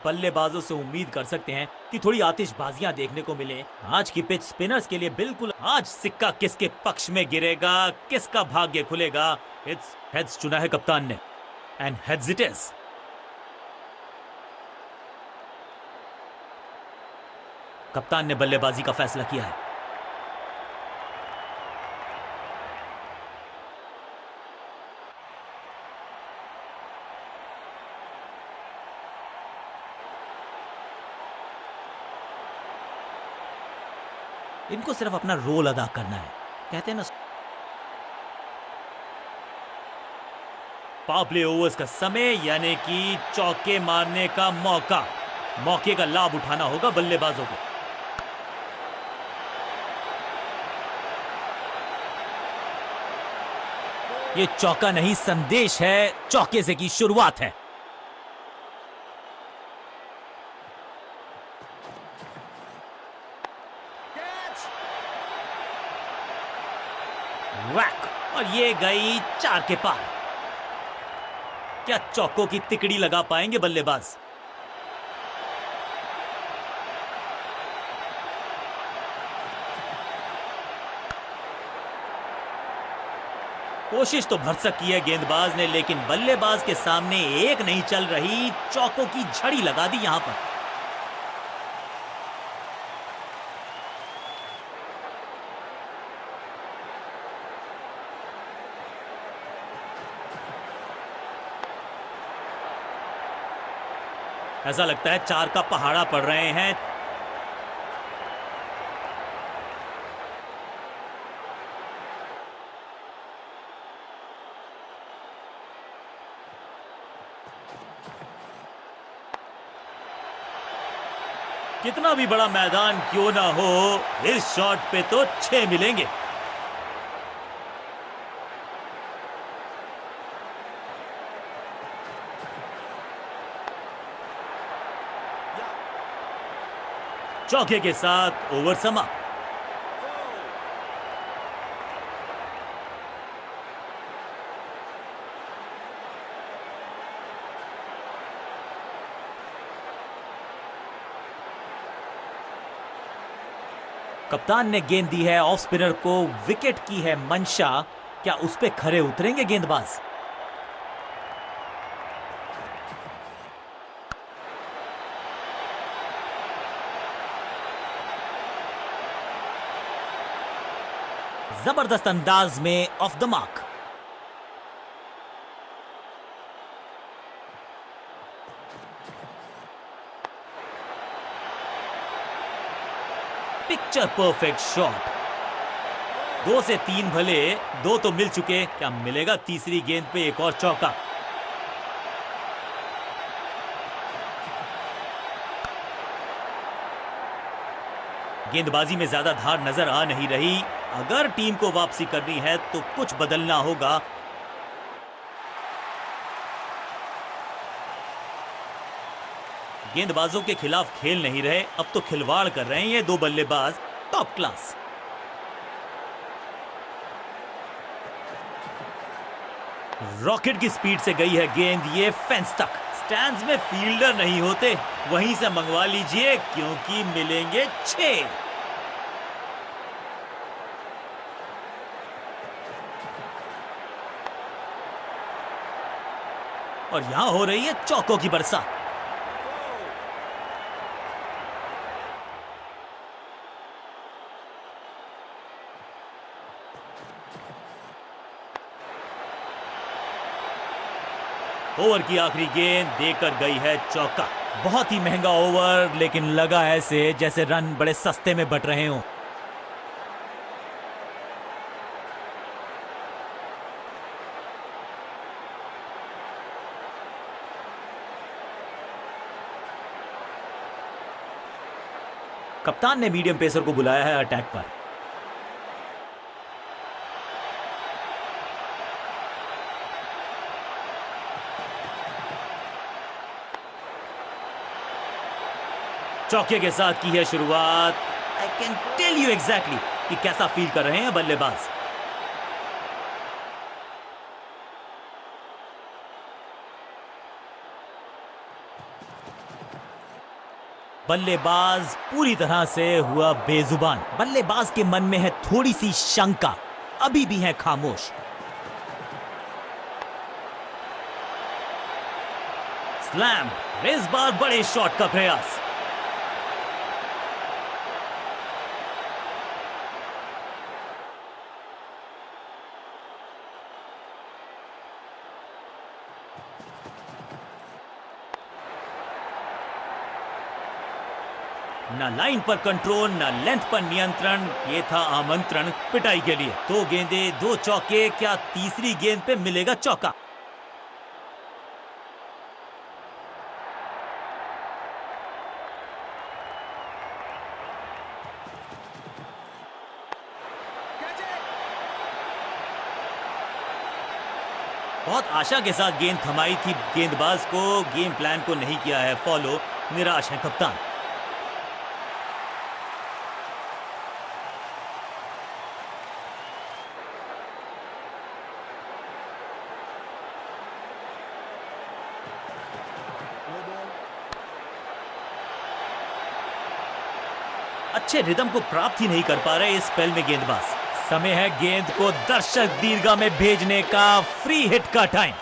बल्लेबाजों से उम्मीद कर सकते हैं कि थोड़ी आतिशबाजियां देखने को मिले। आज की पिच स्पिनर्स के लिए बिल्कुल। आज सिक्का किसके पक्ष में गिरेगा, किसका भाग्य खुलेगा? इट्स हेड्स चुना है कप्तान ने, एंड हेड्स इट इज। कप्तान ने बल्लेबाजी का फैसला किया है। इनको सिर्फ अपना रोल अदा करना है, कहते हैं ना। पावर प्ले ओवर्स का समय, यानी कि चौके मारने का मौका। मौके का लाभ उठाना होगा बल्लेबाजों को। ये चौका नहीं, संदेश है, चौके से की शुरुआत है। वैक, और ये गई 4 के पार। क्या चौकों की तिकड़ी लगा पाएंगे बल्लेबाज? कोशिश तो भरसक की है गेंदबाज ने, लेकिन बल्लेबाज के सामने एक नहीं चल रही। चौकों की झड़ी लगा दी यहां पर। ऐसा लगता है 4 का पहाड़ा पड़ रहे हैं। कितना भी बड़ा मैदान क्यों ना हो, इस शॉट पे तो 6 मिलेंगे। चौके के साथ ओवर समाप्त। कप्तान ने गेंद दी है ऑफ स्पिनर को, विकेट की है मंशा। क्या उस पे खरे उतरेंगे गेंदबाज? जबरदस्त अंदाज में of the mark. Picture perfect shot. 2 से 3 भले, 2 तो मिल चुके। क्या मिलेगा तीसरी गेंद पे एक और चौका? गेंदबाजी में ज्यादा धार नजर आ नहीं रही। अगर टीम को वापसी करनी है तो कुछ बदलना होगा। गेंदबाजों के खिलाफ खेल नहीं रहे, अब तो खिलवाड़ कर रहे हैं ये 2 बल्लेबाज। Top class. रॉकेट की स्पीड से गई है गेंद, ये फेंस तक। स्टैंड्स में फील्डर नहीं होते, वहीं से मंगवा लीजिए, क्योंकि मिलेंगे 6। और यहां हो रही है चौकों की बरसात। ओवर की आखिरी गेंद देकर गई है चौका। बहुत ही महंगा ओवर, लेकिन लगा ऐसे जैसे रन बड़े सस्ते में बट रहे हों। कप्तान ने मीडियम पेसर को बुलाया है अटैक पर। चौके के साथ की है शुरुआत। I can tell you exactly कि कैसा फील कर रहे हैं बल्लेबाज। बल्लेबाज पूरी तरह से हुआ बेजुबान। बल्लेबाज के मन में है थोड़ी सी शंका, अभी भी है खामोश। स्लैम, इस बार बड़े शॉट का प्रयास। ना लाइन पर कंट्रोल, ना लेंथ पर नियंत्रण, ये था आमंत्रण पिटाई के लिए। 2 गेंदें 2 चौके, क्या तीसरी गेंद पे मिलेगा चौका? बहुत आशा के साथ गेंद थमाई थी गेंदबाज को, गेम प्लान को नहीं किया है फॉलो, निराश है कप्तान। अच्छे रिदम को प्राप्त ही नहीं कर पा रहे इस स्पेल में गेंदबाज। समय है गेंद को दर्शक दीर्घा में भेजने का, फ्री हिट का टाइम।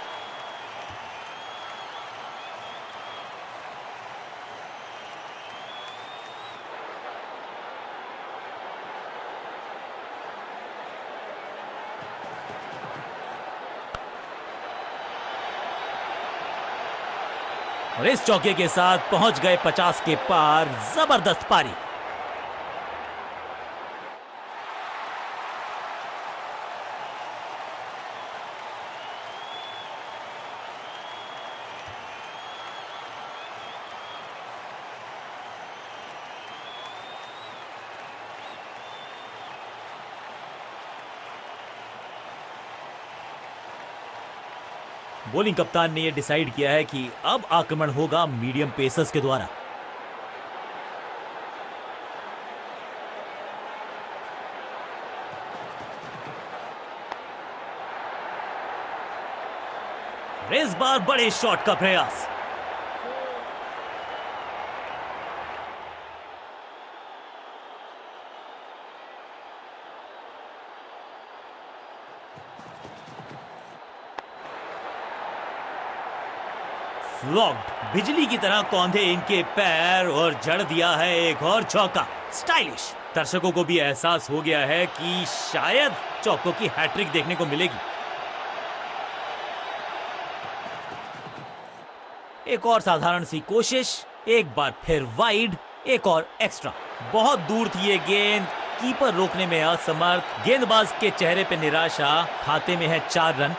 और इस चौके के साथ पहुंच गए 50 के पार। जबरदस्त पारी। बॉलिंग कप्तान ने यह डिसाइड किया है कि अब आक्रमण होगा मीडियम पेसर्स के द्वारा। इस बार बड़े शॉट का प्रयास। फ्लॉग्ड, बिजली की तरह कौंधे इनके पैर और जड़ दिया है एक और चौका। स्टाइलिश। दर्शकों को भी एहसास हो गया है कि शायद चौकों की हैट्रिक देखने को मिलेगी। एक और साधारण सी कोशिश, एक बार फिर वाइड, एक और एक्स्ट्रा। बहुत दूर थी ये गेंद, कीपर रोकने में असमर्थ। गेंदबाज के चेहरे पे निराशा। खाते में है 4 रन।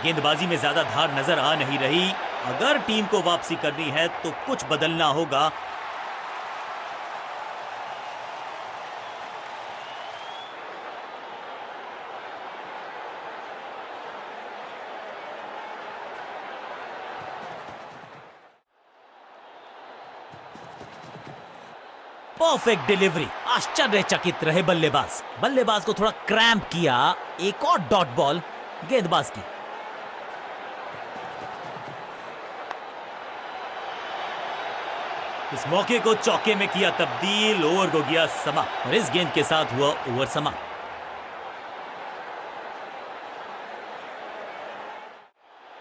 गेंदबाजी में ज्यादा धार नजर आ नहीं रही। अगर टीम को वापसी करनी है तो कुछ बदलना होगा। Perfect delivery. आश्चर्यचकित रहे बल्लेबाज। बल्लेबाज को थोड़ा क्रैम्प किया। एक और डॉट बॉल गेंदबाज की। इस मौके को चौके में किया तब्दील। ओवर को गया समा और इस गेंद के साथ हुआ ओवर समा।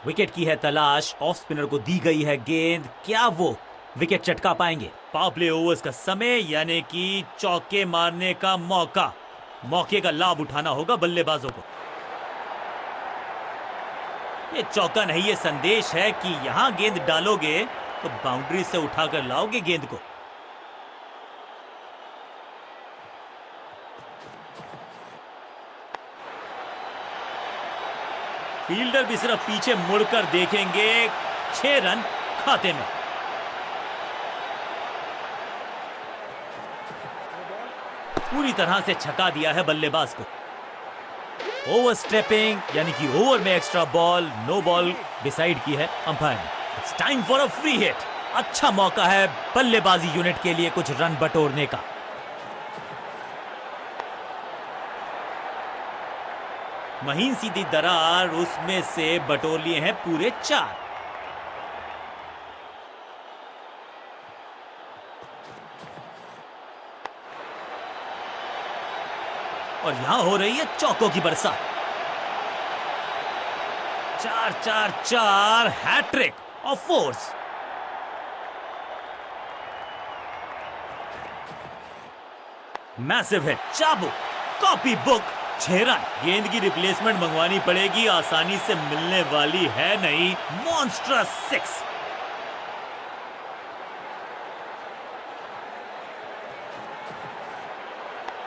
विकेट की है तलाश। ऑफ स्पिनर को दी गई है गेंद। क्या वो विकेट चटका पाएंगे? पावर प्ले ओवर्स का समय, यानी कि चौके मारने का मौका। मौके का लाभ उठाना होगा बल्लेबाजों को। ये चौका नहीं, ये संदेश है कि यहां गेंद डालोगे तो बाउंड्री से उठाकर लाओगे गेंद को। फील्डर भी सिर्फ पीछे मुड़कर देखेंगे। 6 रन खाते में। पूरी तरह से छका दिया है बल्लेबाज को। ओवर स्टेपिंग, यानी कि ओवर में extra ball, no ball decide की है अंपायर ने। It's time for a free hit. अच्छा मौका है बल्लेबाजी यूनिट के लिए कुछ रन बटोरने का। महीन सीधी दरार, उसमें से बटोर लिए हैं पूरे 4। और यहां हो रही है चौकों की बरसात। 4-4-4 hat trick of fours. Massive hit, चाबुक, कॉपी बुक, 6 रन। गेंद की रिप्लेसमेंट मंगवानी पड़ेगी, आसानी से मिलने वाली है नहीं। मॉन्स्ट्रस 6।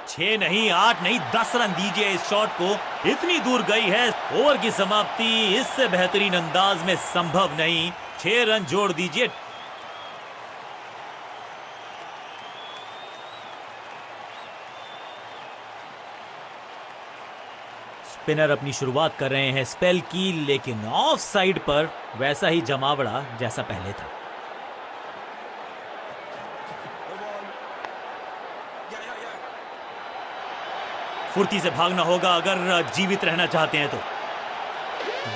6 नहीं, 8 नहीं, 10 रन दीजिए इस शॉट को। इतनी दूर गई है, ओवर की समाप्ति इससे बेहतरीन अंदाज में संभव नहीं। 6 रन जोड़ दीजिए। स्पिनर अपनी शुरुआत कर रहे हैं स्पेल की, लेकिन ऑफ साइड पर वैसा ही जमावड़ा जैसा पहले था। फुर्ती से भागना होगा अगर जीवित रहना चाहते हैं तो।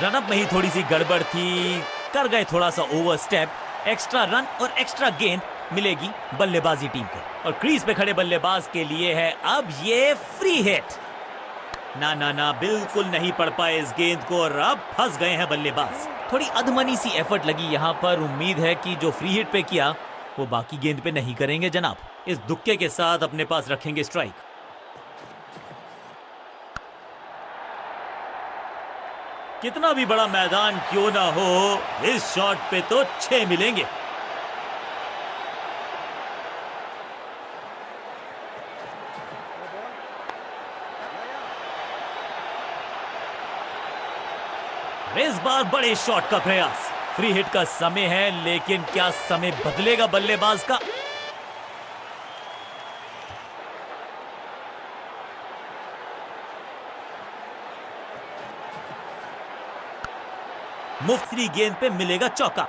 रनअप में ही थोड़ी सी गड़बड़ थी, कर गए थोड़ा सा ओवर स्टेप। एक्स्ट्रा रन और एक्स्ट्रा गेंद मिलेगी बल्लेबाजी टीम को। और क्रीज पे खड़े बल्लेबाज के लिए है अब ये फ्री हिट। ना ना ना, बिल्कुल नहीं पड़ पाए इस गेंद को और अब फंस गए हैं बल्लेबाज। थोड़ी अधमनी सी एफर्ट लगी यहां पर। उम्मीद है कि जो फ्री हिट पे किया वो बाकी गेंद पे नहीं करेंगे जनाब। इस दुक्के के साथ अपने पास रखेंगे स्ट्राइक। कितना भी बड़ा मैदान क्यों ना हो, इस शॉट पे तो 6 मिलेंगे। इस बार बड़े शॉट का प्रयास। फ्री हिट का समय है, लेकिन क्या समय बदलेगा बल्लेबाज का? मुफ्ती गेंद पे मिलेगा चौका।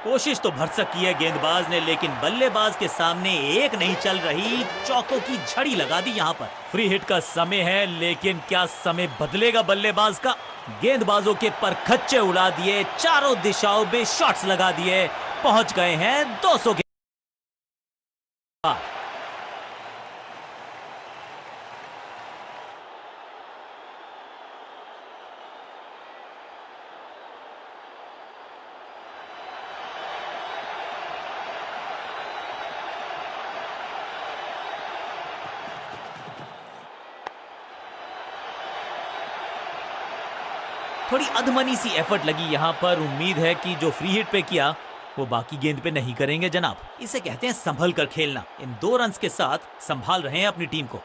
कोशिश तो भरसक की है गेंदबाज ने, लेकिन बल्लेबाज के सामने एक नहीं चल रही। चौकों की झड़ी लगा दी यहां पर। फ्री हिट का समय है, लेकिन क्या समय बदलेगा बल्लेबाज का? गेंदबाजों के परखच्चे उड़ा दिए, चारों दिशाओं में शॉट्स लगा दिए। पहुंच गए हैं 200 के पार। थोड़ी अधमनी सी एफर्ट लगी यहां पर। उम्मीद है कि जो फ्री हिट पे किया वो बाकी गेंद पे नहीं करेंगे जनाब। इसे कहते हैं संभल कर खेलना। इन 2 रन्स के साथ संभाल रहे हैं अपनी टीम को।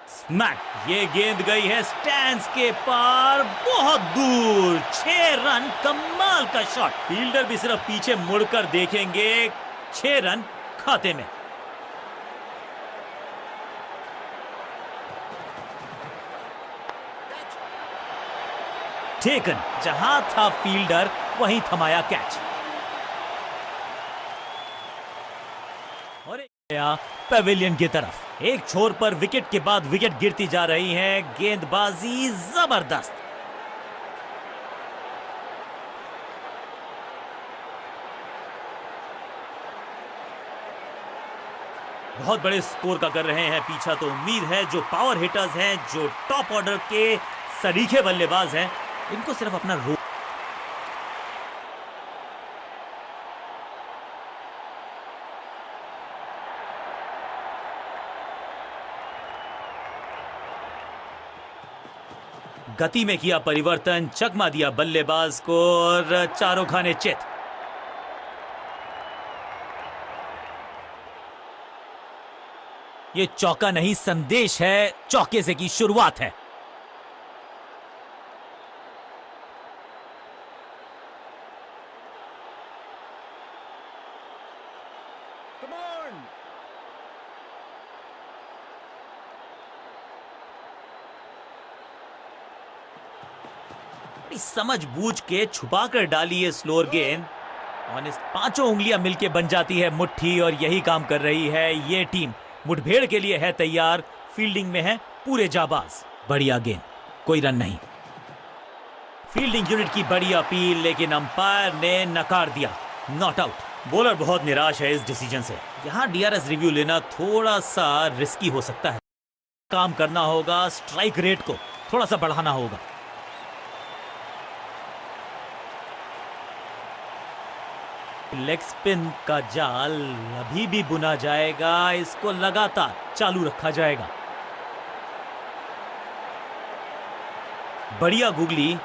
स्मैक, ये गेंद गई है स्टैंड्स के पार, बहुत दूर। 6 रन, कमाल का शॉट। फील्डर भी सिर्फ पीछे मुड़कर देखेंगे। 6 रन खाते में। टेकन, जहां था फील्डर वहीं थमाया कैच। और गया पेविलियन की तरफ। एक छोर पर विकेट के बाद विकेट गिरती जा रही है। गेंदबाजी जबरदस्त। बहुत बड़े स्कोर का कर रहे हैं पीछा। तो उम्मीद है जो पावर हिटर्स हैं, जो टॉप ऑर्डर के सरीखे बल्लेबाज हैं, इनको सिर्फ अपना रोल गति में किया परिवर्तन, चकमा दिया बल्लेबाज को और चारों खाने चित। ये चौका नहीं, संदेश है, चौके से की शुरुआत है। बड़ी समझबूझ के छुपा कर डाली है स्लोअर गेंद और इस पांचों उंगलियां मिलके बन जाती है मुट्ठी और यही काम कर रही है ये टीम। मुठभेड़ के लिए है तैयार, फील्डिंग में है पूरे जाबाज। बढ़िया गेंद, कोई रन नहीं। फील्डिंग यूनिट की बड़ी अपील, लेकिन अंपायर ने नकार दिया, नॉट आउट। बॉलर बहुत निराश है इस डिसीजन से। यहाँ डीआरएस रिव्यू लेना थोड़ा सा रिस्की हो सकता है। काम करना होगा, स्ट्राइक रेट को थोड़ा सा बढ़ाना होगा। लेग स्पिन का जाल अभी भी बुना जाएगा, इसको लगातार चालू रखा जाएगा। बढ़िया गुगली,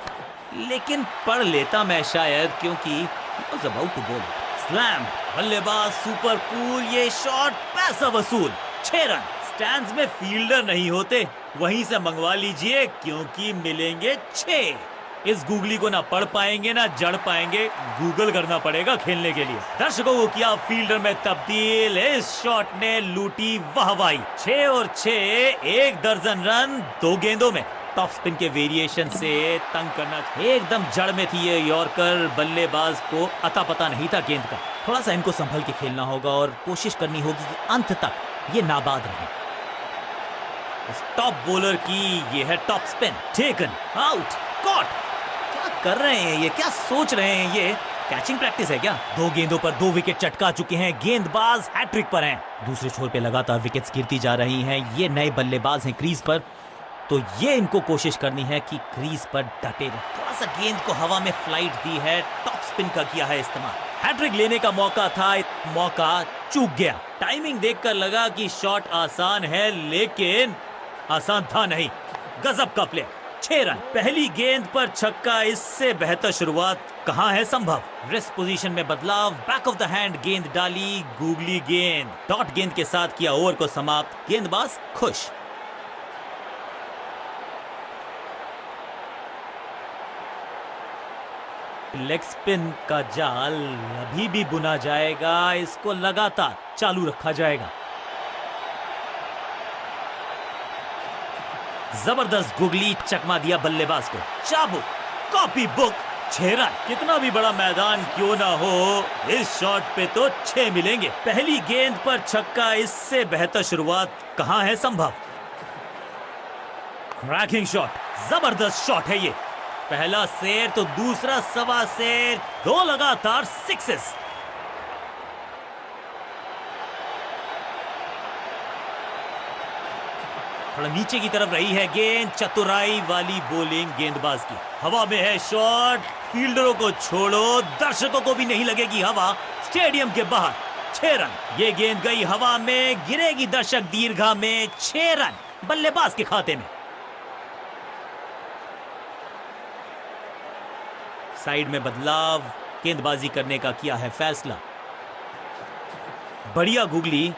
लेकिन पढ़ लेता मैं शायद, क्योंकि was about to bowl it. Slam, बल्लेबाज सुपर कूल, ये शॉट पैसा वसूल, 6 रन। स्टैंड्स में फील्डर नहीं होते, वहीं से मंगवा लीजिए क्योंकि मिलेंगे 6। इस गुगली को ना पढ़ पाएंगे ना जड़ पाएंगे, गूगल करना पड़ेगा खेलने के लिए। दर्शकों को किया फील्डर में तब्दील, इस शॉट ने लूटी वाहवाही। 6 और 6, 1 दर्जन रन 2 गेंदों में। टॉप स्पिन के वेरिएशन से तंग करना, एकदम जड़ में थी ये यॉर्कर। बल्लेबाज को अता पता नहीं था गेंद का। थोड़ा सा इनको संभल के खेलना होगा और कोशिश करनी होगी कि अंत तक ये नाबाद रहे। इस टॉप बॉलर की ये है top spin, taken, out, caught. क्या कर रहे हैं ये, क्या सोच रहे हैं ये? कैचिंग प्रैक्टिस है क्या? 2 गेंदों पर 2 विकेट चटका चुके हैं, गेंदबाज हैट्रिक पर हैं। दूसरे छोर पे लगातार विकेट्स गिरती जा रही हैं। ये नए बल्लेबाज हैं क्रीज पर, तो ये इनको कोशिश करनी है कि क्रीज पर डटे रहे। थोड़ा सा गेंद को हवा में फ्लाइट दी है, टॉप स्पिन का किया है इस्तेमाल। हैट्रिक लेने का मौका था, मौका चूक गया। टाइमिंग देखकर लगा कि शॉट आसान है, लेकिन आसान था नहीं। गजब का प्ले, 6 रन। पहली गेंद पर छक्का, इससे बेहतर शुरुआत कहां है संभव। रिस्ट पोजीशन में बदलाव, बैक ऑफ द हैंड गेंद डाली, गूगली गेंद। डॉट गेंद के साथ किया ओवर को समाप्त, गेंदबाज खुश। लेग स्पिन का जाल अभी भी बुना जाएगा, इसको लगातार चालू रखा जाएगा। जबरदस्त गुगली, चकमा दिया बल्लेबाज को। चाबुक, कॉपी बुक, 6 रन। कितना भी बड़ा मैदान क्यों ना हो, इस शॉट पे तो 6 मिलेंगे। पहली गेंद पर छक्का, इससे बेहतर शुरुआत कहां है संभव। क्रैकिंग शॉट, जबरदस्त शॉट है ये। पहला शेर तो दूसरा सवा शेर, 2 लगातार सिक्सेस। थोड़ा नीचे की तरफ रही है गेंद, चतुराई वाली बॉलिंग गेंदबाज की। हवा में है शॉट, फील्डरों को छोड़ो, दर्शकों को भी नहीं लगेगी हवा। स्टेडियम के बाहर 6 रन। ये गेंद गई हवा में, गिरेगी दर्शक दीर्घा में। 6 रन बल्लेबाज के खाते में। साइड में बदलाव, गेंदबाजी करने का किया है फैसला। बढ़िया गुगली,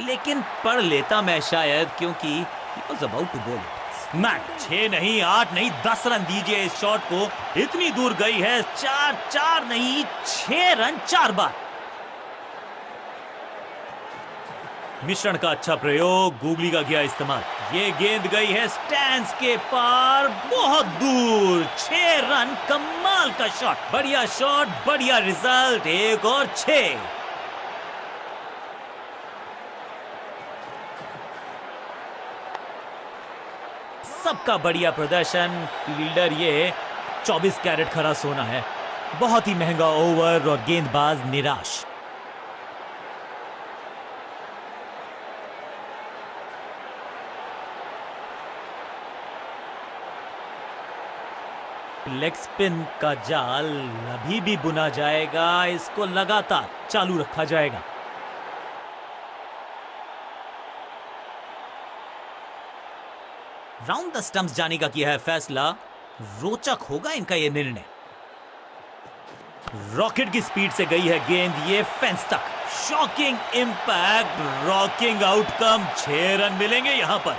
लेकिन पढ़ लेता मैं शायद, क्योंकि was about to bowl it. Smack, 6 नहीं 8 नहीं 10 रन दीजिए इस शॉट को। इतनी दूर गई है, 4 नहीं 6 रन 4 बार। मिश्रण का अच्छा प्रयोग, गूगली का किया इस्तेमाल। ये गेंद गई है स्टैंड्स के पार, बहुत दूर। 6 रन, कमाल का शॉट। बढ़िया शॉट, बढ़िया रिजल्ट, 1 और 6। सबका बढ़िया प्रदर्शन। फील्डर ये 24 कैरेट खरा सोना है। बहुत ही महंगा ओवर और गेंदबाज निराश। लेग स्पिन का जाल अभी भी बुना जाएगा, इसको लगातार चालू रखा जाएगा। राउंड द स्टंप्स जाने का किया है फैसला। रोचक होगा इनका यह निर्णय। रॉकेट की स्पीड से गई है गेंद, ये फेंस तक। Shocking impact, rocking outcome. 6 run मिलेंगे यहां पर।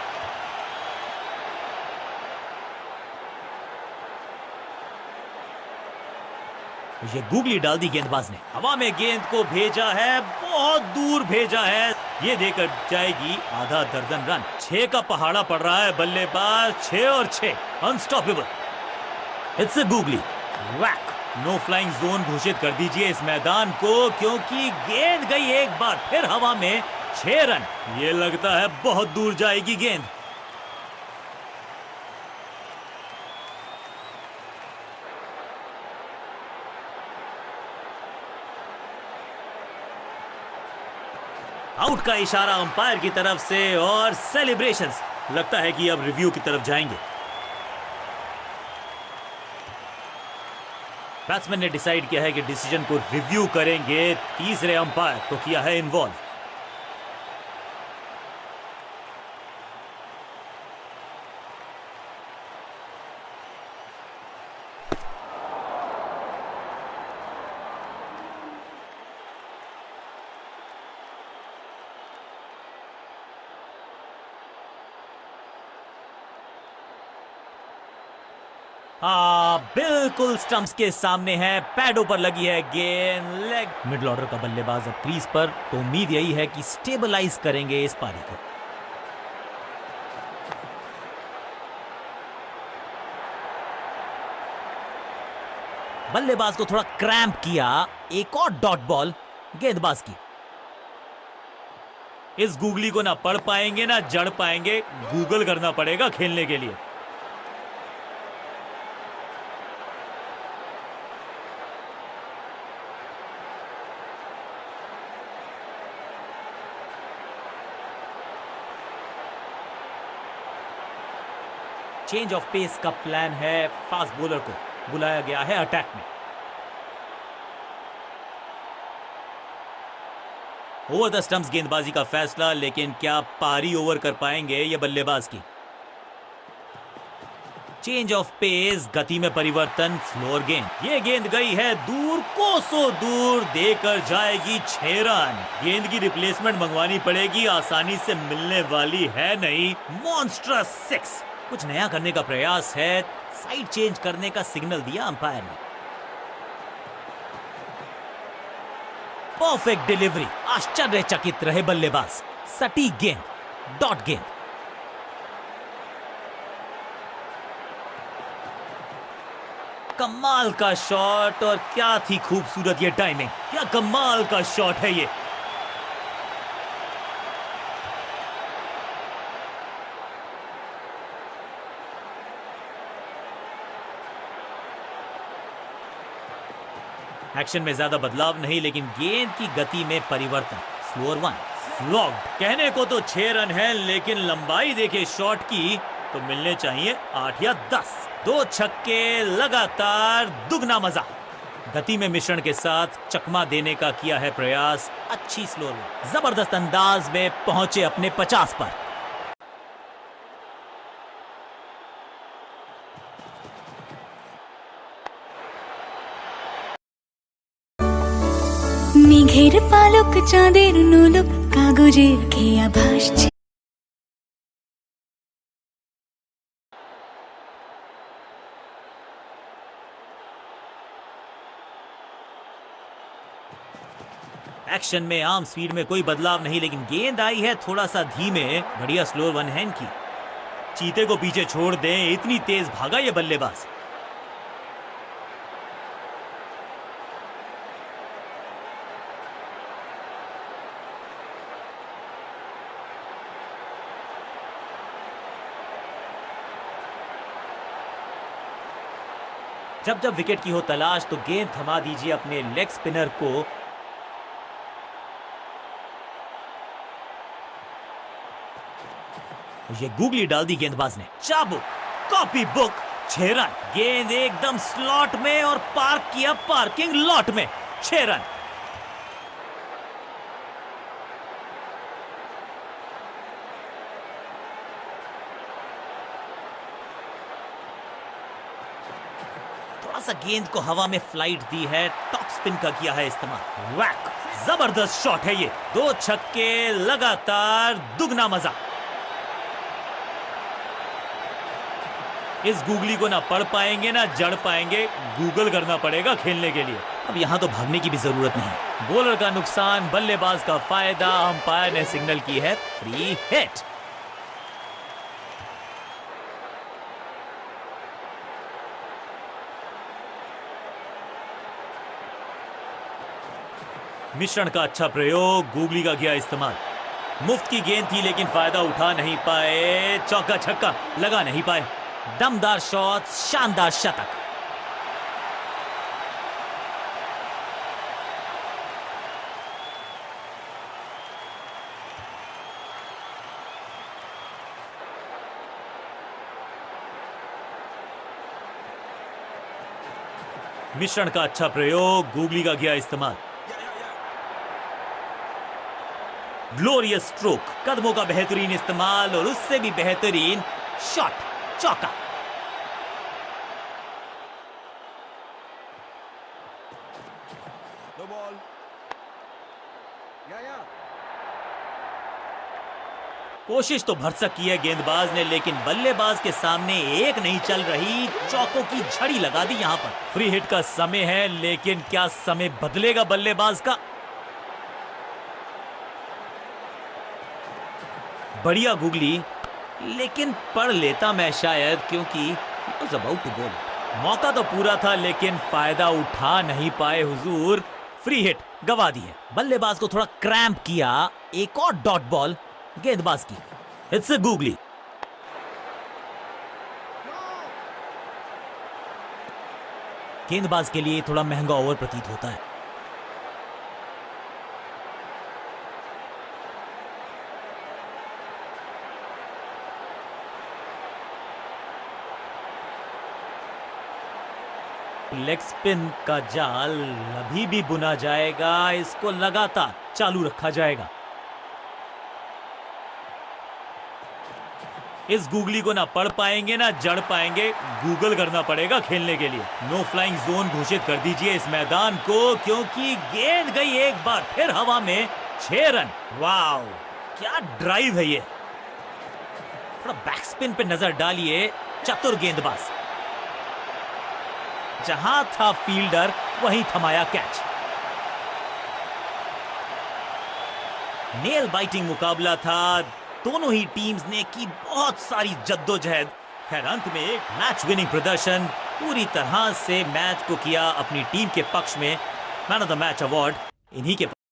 ये गूगली डाल दी गेंदबाज ने। हवा में गेंद को भेजा है, बहुत दूर भेजा है। ये देकर जाएगी आधा दर्जन रन। 6 का पहाड़ा पड़ रहा है बल्लेबाज। 6 और 6, unstoppable. It's a googly. Whack. No flying zone घोषित कर दीजिए इस मैदान को, क्योंकि गेंद गई एक बार फिर हवा में। 6 रन। ये लगता है बहुत दूर जाएगी गेंद। आउट का इशारा अंपायर की तरफ से और सेलिब्रेशंस। लगता है कि अब रिव्यू की तरफ जाएंगे। बैट्समैन ने डिसाइड किया है कि डिसीजन को रिव्यू करेंगे। तीसरे अंपायर को किया है इन्वॉल्व। बिल्कुल स्टंप्स के सामने है। पैडों पर लगी है गेंद। लेग। मिडिल ऑर्डर का बल्लेबाज अब क्रीज पर, तो उम्मीद यही है कि स्टेबलाइज करेंगे इस पारी को। बल्लेबाज को थोड़ा क्रैम्प किया। एक और डॉट बॉल गेंदबाज की। इस गूगली को ना पढ़ पाएंगे ना जड़ पाएंगे। गूगल करना पड़ेगा खेलने के लिए। चेंज ऑफ पेस का प्लान है। फास्ट बॉलर को बुलाया गया है अटैक में। ओवर द स्टंप्स गेंदबाजी का फैसला, लेकिन क्या पारी ओवर कर पाएंगे ये बल्लेबाज की। चेंज ऑफ पेस, गति में परिवर्तन, स्लोअर गेंद। ये गेंद गई है दूर, कोसों दूर, देकर जाएगी 6 रन। गेंद की रिप्लेसमेंट मंगवानी पड़ेगी, आसानी से मिलने वाली है नहीं। मॉन्स्ट्रस 6। कुछ नया करने का प्रयास है। साइड चेंज करने का सिग्नल दिया अंपायर ने। Perfect delivery. आश्चर्यचकित रहे बल्लेबाज। सटीक गेंद, डॉट गेंद। कमाल का शॉट, और क्या थी खूबसूरत ये टाइमिंग। क्या कमाल का शॉट है ये। एक्शन में ज्यादा बदलाव नहीं, लेकिन गेंद की गति में परिवर्तन। स्लोअर 1। लॉक्ड। कहने को तो 6 रन है, लेकिन लंबाई देखे शॉट की तो मिलने चाहिए 8 या 10। 2 छक्के लगातार, दुगना मजा। गति में मिश्रण के साथ चकमा देने का किया है प्रयास। अच्छी स्लोअर 1। जबरदस्त अंदाज में पहुंचे अपने 50 पर। মেঘের পালক চাঁদের নোলক কাগজের খেয়া ভাসছে। एक्शन में आर्म स्पीड में कोई बदलाव नहीं, लेकिन गेंद आई है थोड़ा सा धीमे। बढ़िया स्लोअर 1 हैंड की। चीते को पीछे छोड़ दें, इतनी तेज भागा ये बल्लेबाज। जब जब विकेट की हो तलाश, तो गेंद थमा दीजिए अपने लेग स्पिनर को। ये गूगली डाल दी गेंदबाज ने। चाबुक, कॉपी बुक। 6 रन। गेंद एकदम स्लॉट में और पार्क किया पार्किंग लॉट में। 6 रन। थोड़ा सा गेंद को हवा में फ्लाइट दी है। टॉप स्पिन का किया है इस्तेमाल। वैक। जबरदस्त शॉट है ये। 2 छक्के लगातार, दुगना मजा। इस गूगली को ना पढ़ पाएंगे ना जड़ पाएंगे। गूगल करना पड़ेगा खेलने के लिए। अब यहां तो भागने की भी जरूरत नहीं। बॉलर का नुकसान, बल्लेबाज का फायदा। अंपायर ने सिग्नल की है फ्री हिट। मिश्रण का अच्छा प्रयोग, गूगली का किया इस्तेमाल। मुफ्त की गेंद थी लेकिन फायदा उठा नहीं पाए, चौका छक्का लगा नहीं पाए। दमदार शॉट, शानदार शतक। मिश्रण का अच्छा प्रयोग, गूगली का किया इस्तेमाल। ग्लोरियस स्ट्रोक, कदमों का बेहतरीन इस्तेमाल और उससे भी बेहतरीन शॉट, चौका। No ball. कोशिश तो भरसक की है गेंदबाज ने, लेकिन बल्लेबाज के सामने एक नहीं चल रही, चौकों की झड़ी लगा दी यहां पर। फ्री हिट का समय है, लेकिन क्या समय बदलेगा बल्लेबाज का? बढ़िया गूगली, लेकिन पढ़ लेता मैं शायद, क्योंकि was about to goal. मौका तो पूरा था लेकिन फायदा उठा नहीं पाए हुजूर। फ्री हिट गवा दी है। बल्लेबाज को थोड़ा क्रैम्प किया। एक और डॉट बॉल गेंदबाज की। It's googly. गेंदबाज के लिए थोड़ा महंगा ओवर प्रतीत होता है। लेग स्पिन का जाल अभी भी बुना जाएगा, इसको लगातार चालू रखा जाएगा। इस गूगली को ना पढ़ पाएंगे ना जड़ पाएंगे, गूगल करना पड़ेगा खेलने के लिए। नो फ्लाइंग जोन घोषित कर दीजिए इस मैदान को, क्योंकि गेंद गई एक बार फिर हवा में। 6 रन। वाव, क्या ड्राइव है ये। थोड़ा बैक स्पिन पे नजर डालिए। चतुर गेंदबाज, जहां था फील्डर वहीं थमाया कैच। नेल बाइटिंग मुकाबला था। दोनों ही टीम्स ने की बहुत सारी जद्दोजहद। खैर अंत में एक मैच विनिंग प्रदर्शन, पूरी तरह से मैच को किया अपनी टीम के पक्ष में। Man of the match award इन्हीं के